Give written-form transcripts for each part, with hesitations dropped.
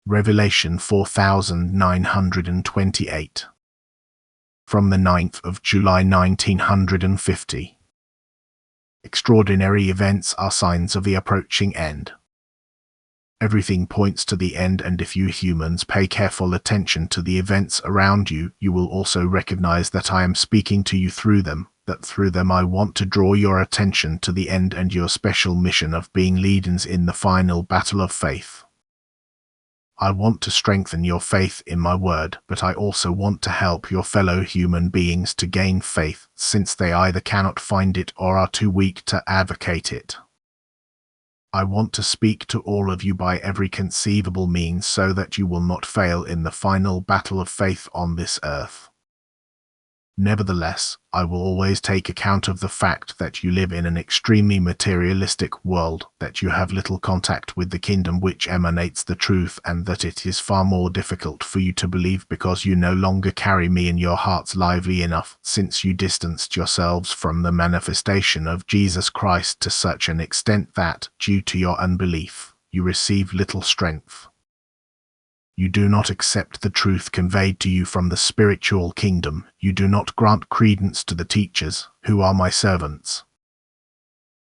Revelation 4928. From the 9th of July 1950. Extraordinary events are signs of the approaching end. Everything points to the end, and if you humans pay careful attention to the events around you, you will also recognize that I am speaking to you through them, that through them I want to draw your attention to the end and your special mission of being leaders in the final battle of faith. I want to strengthen your faith in my word, but I also want to help your fellow human beings to gain faith, since they either cannot find it or are too weak to advocate it. I want to speak to all of you by every conceivable means so that you will not fail in the final battle of faith on this earth. Nevertheless, I will always take account of the fact that you live in an extremely materialistic world, that you have little contact with the kingdom which emanates the truth, and that it is far more difficult for you to believe because you no longer carry me in your hearts lively enough, since you distanced yourselves from the manifestation of Jesus Christ to such an extent that, due to your unbelief, you receive little strength. You do not accept the truth conveyed to you from the spiritual kingdom. You do not grant credence to the teachers, who are my servants.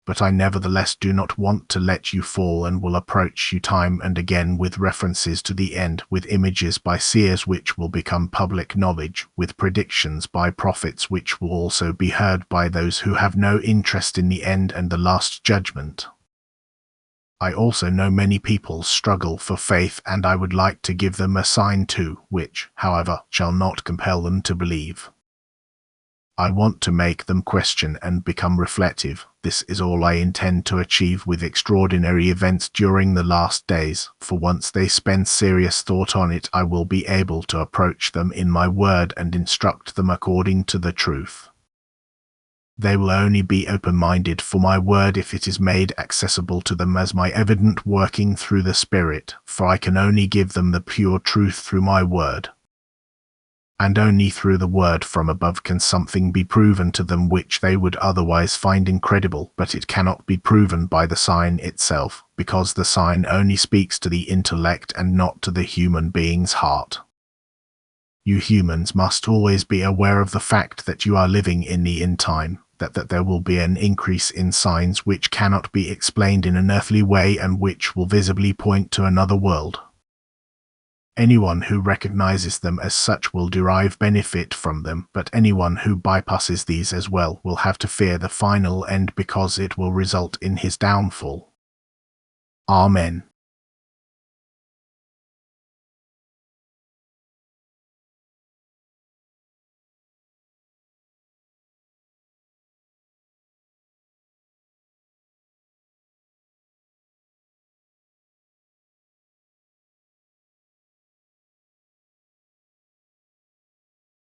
But I nevertheless do not want to let you fall, and will approach you time and again with references to the end, with images by seers which will become public knowledge, with predictions by prophets which will also be heard by those who have no interest in the end and the last judgment. I also know many people struggle for faith, and I would like to give them a sign too, which, however, shall not compel them to believe. I want to make them question and become reflective. This is all I intend to achieve with extraordinary events during the last days, for once they spend serious thought on it, I will be able to approach them in my word and instruct them according to the truth. They will only be open-minded for my word if it is made accessible to them as my evident working through the Spirit, for I can only give them the pure truth through my word. And only through the word from above can something be proven to them which they would otherwise find incredible, but it cannot be proven by the sign itself, because the sign only speaks to the intellect and not to the human being's heart. You humans must always be aware of the fact that you are living in the end time, that there will be an increase in signs which cannot be explained in an earthly way and which will visibly point to another world. Anyone who recognizes them as such will derive benefit from them, but anyone who bypasses these as well will have to fear the final end because it will result in his downfall. Amen.